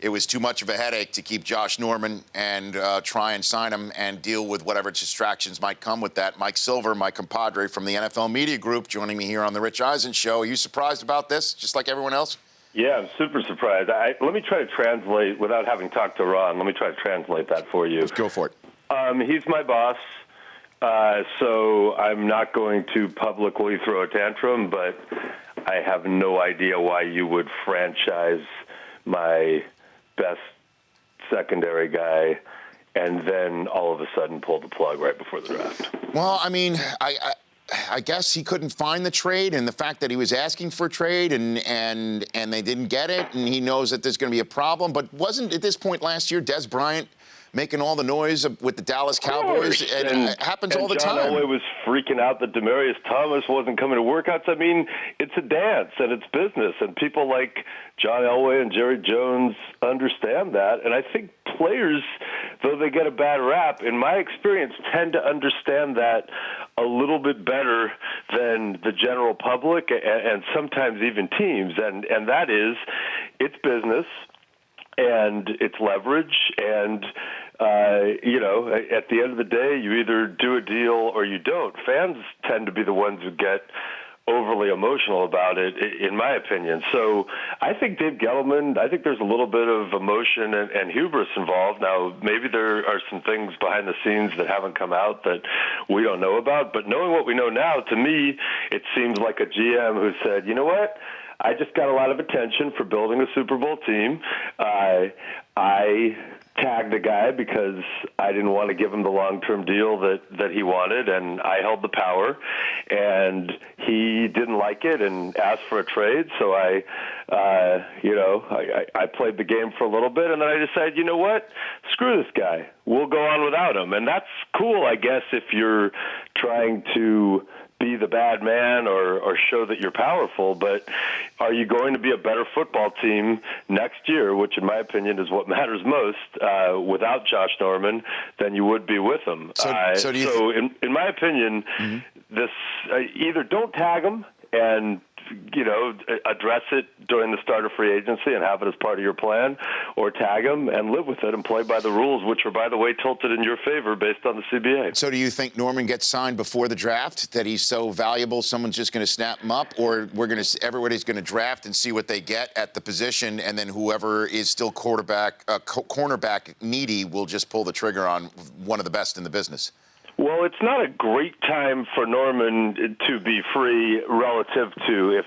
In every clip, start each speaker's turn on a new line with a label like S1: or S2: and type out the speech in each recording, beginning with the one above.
S1: it was too much of a headache to keep Josh Norman and try and sign him and deal with whatever distractions might come with that. Mike Silver, my compadre from the NFL Media Group, joining me here on the Rich Eisen Show. Are you surprised about this, just like everyone else?
S2: Yeah, I'm super surprised. Let me try to translate, without having talked to Ron, let me try to translate that for you.
S1: Let's go for it.
S2: He's my boss, so I'm not going to publicly throw a tantrum, but I have no idea why you would franchise my best secondary guy and then all of a sudden pull the plug right before the draft.
S1: Well, I mean, I guess he couldn't find the trade, and the fact that he was asking for a trade and they didn't get it, and he knows that there's going to be a problem. But wasn't at this point last year Des Bryant making all the noise with the Dallas Cowboys? And it happens all the time.
S2: John Elway was freaking out that Demaryius Thomas wasn't coming to workouts. I mean, it's a dance and it's business, and people like John Elway and Jerry Jones understand that. And I think players, though they get a bad rap, in my experience, tend to understand that a little bit better than the general public and sometimes even teams. And that is, it's business. And it's leverage, and, at the end of the day, you either do a deal or you don't. Fans tend to be the ones who get overly emotional about it, in my opinion. So I think Dave Gettleman, I think there's a little bit of emotion and hubris involved. Now, maybe there are some things behind the scenes that haven't come out that we don't know about, but knowing what we know now, to me, it seems like a GM who said, you know what? I just got a lot of attention for building a Super Bowl team. I tagged the guy because I didn't want to give him the long-term deal that he wanted, and I held the power. And he didn't like it and asked for a trade. So I played the game for a little bit, and then I decided, you know what? Screw this guy. We'll go on without him. And that's cool, I guess, if you're trying to be the bad man or show that you're powerful, but are you going to be a better football team next year, which in my opinion is what matters most, without Josh Norman than you would be with him? In my opinion, this either don't tag him and address it during the start of free agency and have it as part of your plan, or tag him and live with it and play by the rules, which are, by the way, tilted in your favor based on the CBA.
S1: So do you think Norman gets signed before the draft, that he's so valuable someone's just going to snap him up, or everybody's going to draft and see what they get at the position, and then whoever is still cornerback needy will just pull the trigger on one of the best in the business?
S2: Well, it's not a great time for Norman to be free relative to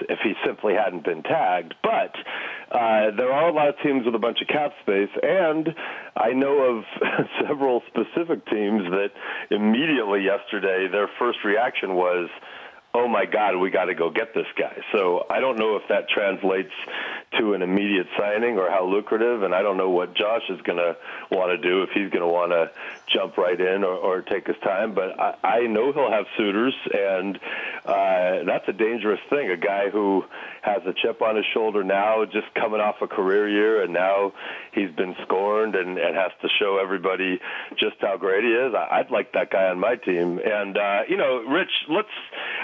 S2: if he simply hadn't been tagged. But there are a lot of teams with a bunch of cap space, and I know of several specific teams that immediately yesterday their first reaction was, oh, my God, we got to go get this guy. So I don't know if that translates to an immediate signing or how lucrative, and I don't know what Josh is going to want to do, if he's going to want to jump right in or take his time. But I know he'll have suitors, and that's a dangerous thing. A guy who has a chip on his shoulder now, just coming off a career year, and now he's been scorned and has to show everybody just how great he is. I'd like that guy on my team. And, Rich,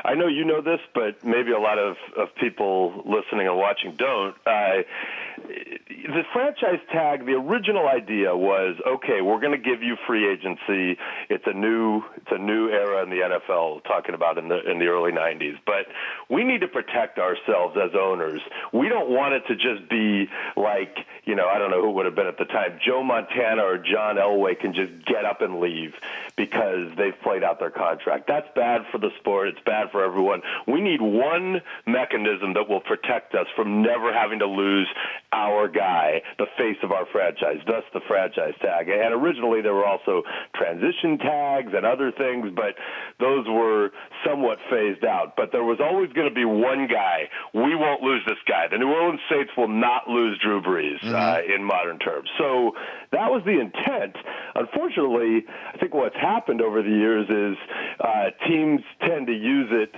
S2: I know you know this, but maybe a lot of people listening and watching don't. The franchise tag, the original idea was, okay, we're going to give you free agency. It's a new era in the NFL, talking about in the early 90s. But we need to protect ourselves as owners. We don't want it to just be like, I don't know who would have been at the time, Joe Montana or John Elway can just get up and leave because they've played out their contract. That's bad for the sport. It's bad for everyone. We need one mechanism that will protect us from never having to lose our guy, the face of our franchise, thus the franchise tag. And originally there were also transition tags and other things, but those were somewhat phased out. But there was always going to be one guy. We won't lose this guy. The New Orleans Saints will not lose Drew Brees in modern terms. So that was the intent. Unfortunately, I think what's happened over the years is teams tend to use it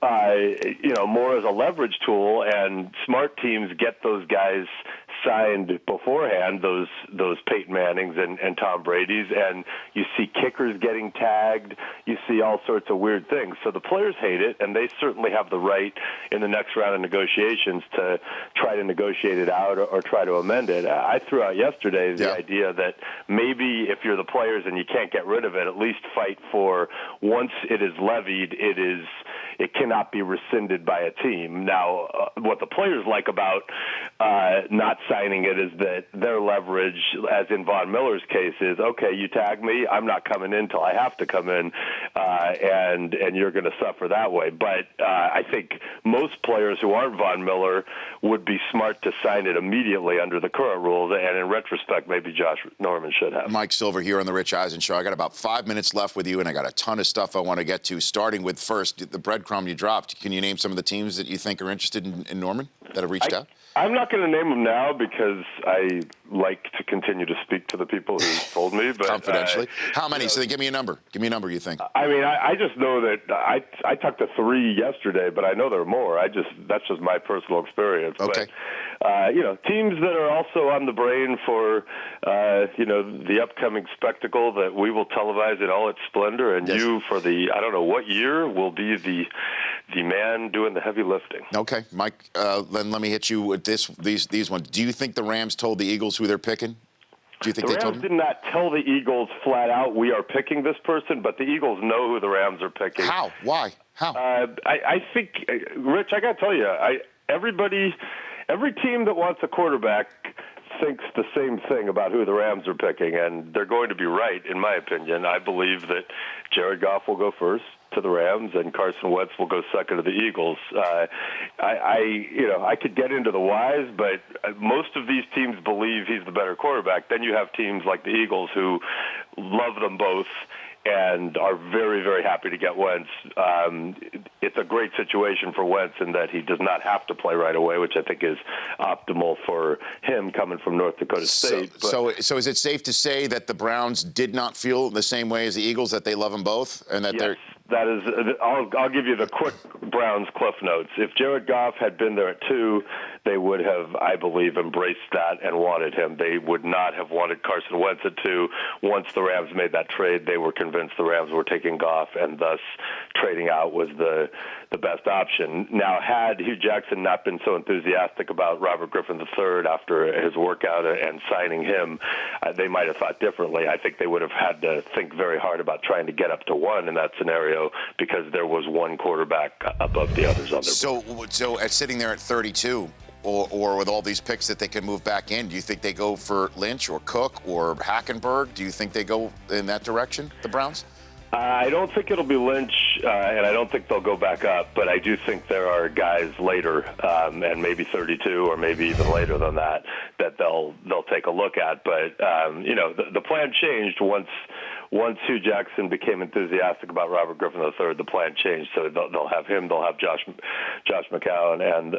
S2: more as a leverage tool, and smart teams get those guys signed beforehand, those Peyton Mannings and Tom Brady's, and you see kickers getting tagged. You see all sorts of weird things. So the players hate it, and they certainly have the right in the next round of negotiations to try to negotiate it out or try to amend it. I threw out yesterday the idea that maybe if you're the players and you can't get rid of it, at least fight for once it is levied, it cannot be rescinded by a team. Now, what the players like about not signing it is that their leverage, as in Von Miller's case, is, okay, you tag me, I'm not coming in till I have to come in, and you're going to suffer that way. But I think most players who aren't Von Miller would be smart to sign it immediately under the current rules, and in retrospect, maybe Josh Norman should have.
S1: Mike Silver here on The Rich Eisen Show. I got about 5 minutes left with you, and I got a ton of stuff I want to get to, starting with first, the breadcrumb you dropped. Can you name some of the teams that you think are interested in Norman that have reached out?
S2: I'm not going to name them now because I like to continue to speak to the people who told me. But
S1: confidentially. How many? So give me a number. Give me a number you think.
S2: I mean, I just know that I talked to 3 yesterday, but I know there are more. That's just my personal experience.
S1: Okay.
S2: But, teams that are also on the brain for, the upcoming spectacle that we will televise in all its splendor, and you, for I don't know what year, will be the man doing the heavy lifting.
S1: Okay, Mike, then let me hit you with these ones. Do you think the Rams told the Eagles who they're picking? Do you think
S2: the
S1: they told
S2: Rams
S1: them?
S2: did not tell the Eagles flat out, we are picking this person, but the Eagles know who the Rams are picking.
S1: How? Why? How?
S2: I think, Rich, I got to tell you, every team that wants a quarterback thinks the same thing about who the Rams are picking, and they're going to be right, in my opinion. I believe that Jared Goff will go first to the Rams, and Carson Wentz will go second to the Eagles. I could get into the whys, but most of these teams believe he's the better quarterback. Then you have teams like the Eagles who love them both and are very, very happy to get Wentz. It's a great situation for Wentz in that he does not have to play right away, which I think is optimal for him coming from North Dakota State.
S1: So is it safe to say that the Browns did not feel the same way as the Eagles, that they love them both, and that they're...
S2: That is, I'll give you the quick Browns cliff notes. If Jared Goff had been there at 2, they would have, I believe, embraced that and wanted him. They would not have wanted Carson Wentz at 2. Once the Rams made that trade, they were convinced the Rams were taking Goff, and thus trading out was the best option. Now, had Hugh Jackson not been so enthusiastic about Robert Griffin III after his workout and signing him, they might have thought differently. I think they would have had to think very hard about trying to get up to 1 in that scenario, because there was one quarterback above the others on their board.
S1: So at sitting there at 32, or with all these picks that they can move back in, do you think they go for Lynch or Cook or Hackenberg? Do you think they go in that direction, the Browns?
S2: I don't think it'll be Lynch, and I don't think they'll go back up, but I do think there are guys later, and maybe 32 or maybe even later than that they'll take a look at. But, the plan changed once Hugh Jackson became enthusiastic about Robert Griffin III. The plan changed, so they'll have him, they'll have Josh McCown and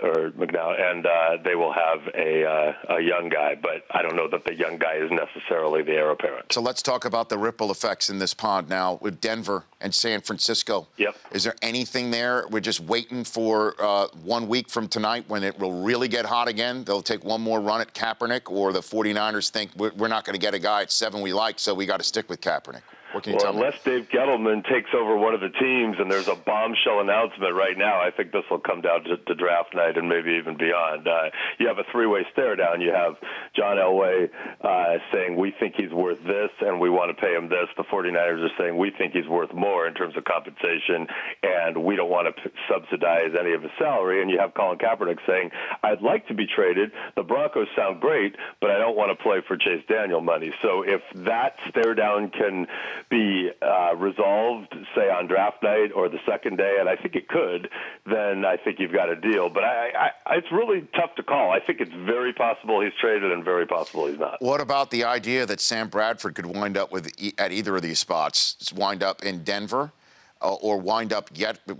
S2: they will have a young guy. But I don't know that the young guy is necessarily the heir apparent.
S1: So let's talk about the ripple effects in this pond now with Denver and San Francisco.
S2: Yep.
S1: Is there anything there? We're just waiting for 1 week from tonight when it will really get hot again. They'll take one more run at Kaepernick, or the 49ers think we're not going to get a guy at 7 we like, so we got to stick with Kaepernick. What can you tell me?
S2: Unless Dave Gettleman takes over one of the teams and there's a bombshell announcement right now, I think this will come down to draft night and maybe even beyond. You have a 3-way stare down. You have John Elway saying, we think he's worth this and we want to pay him this. The 49ers are saying, we think he's worth more in terms of compensation and we don't want to subsidize any of his salary. And you have Colin Kaepernick saying, I'd like to be traded. The Broncos sound great, but I don't want to play for Chase Daniel money. So if that stare down can be resolved, say, on draft night or the second day, and I think it could, then I think you've got a deal. But it's really tough to call. I think it's very possible he's traded and very possible he's not.
S1: What about the idea that Sam Bradford could wind up at either of these spots, wind up in Denver or wind up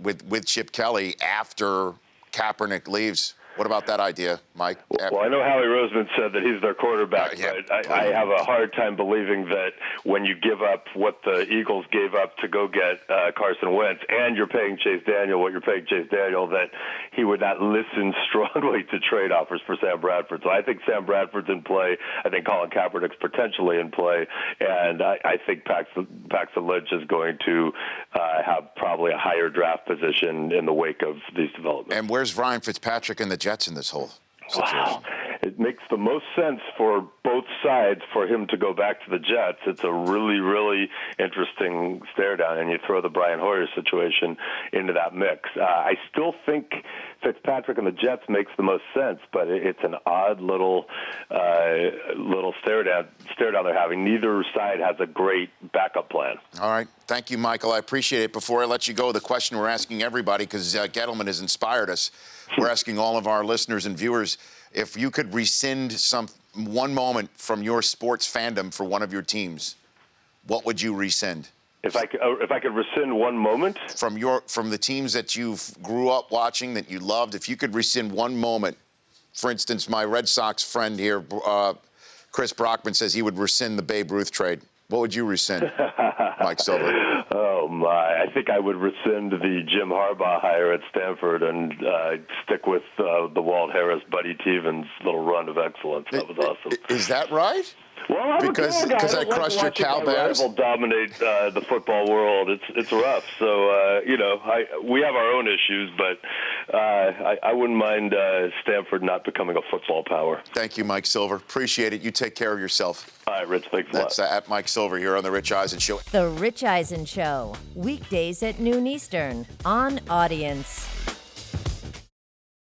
S1: with Chip Kelly after Kaepernick leaves? What about that idea, Mike?
S2: Well, I know Howie Roseman said that he's their quarterback,
S1: yeah.
S2: but I have a hard time believing that when you give up what the Eagles gave up to go get Carson Wentz, and you're paying Chase Daniel what you're paying Chase Daniel, that he would not listen strongly to trade offers for Sam Bradford. So I think Sam Bradford's in play. I think Colin Kaepernick's potentially in play, and I think Paxton Lynch is going to have probably a higher draft position in the wake of these developments.
S1: And where's Ryan Fitzpatrick and the Jets in this whole situation?
S2: Wow. It makes the most sense for both sides for him to go back to the Jets. It's a really, really interesting stare down, and you throw the Brian Hoyer situation into that mix. I still think Fitzpatrick and the Jets makes the most sense, but it's an odd little stare down they're having. Neither side has a great backup plan.
S1: All right. Thank you, Michael. I appreciate it. Before I let you go, the question we're asking everybody, because Gettleman has inspired us, we're asking all of our listeners and viewers, if you could rescind one moment from your sports fandom for one of your teams, what would you rescind?
S2: If I could rescind one moment
S1: from the teams that you grew up watching, that you loved, if you could rescind one moment, for instance, my Red Sox friend here, Chris Brockman, says he would rescind the Babe Ruth trade. What would you rescind, Mike Silver?
S2: Oh, my. I think I would rescind the Jim Harbaugh hire at Stanford and stick with the Walt Harris, Buddy Tevens little run of excellence. That was awesome.
S1: Is that right?
S2: Well, I'm
S1: because I crushed your Cal Bears.
S2: Rival dominate the football world. It's rough. So we have our own issues, but I wouldn't mind Stanford not becoming a football power.
S1: Thank you, Mike Silver. Appreciate it. You take care of yourself.
S2: All right, Rich. Thanks a lot.
S1: That's at Mike Silver here on the Rich Eisen Show.
S3: The Rich Eisen Show, weekdays at noon Eastern on Audience.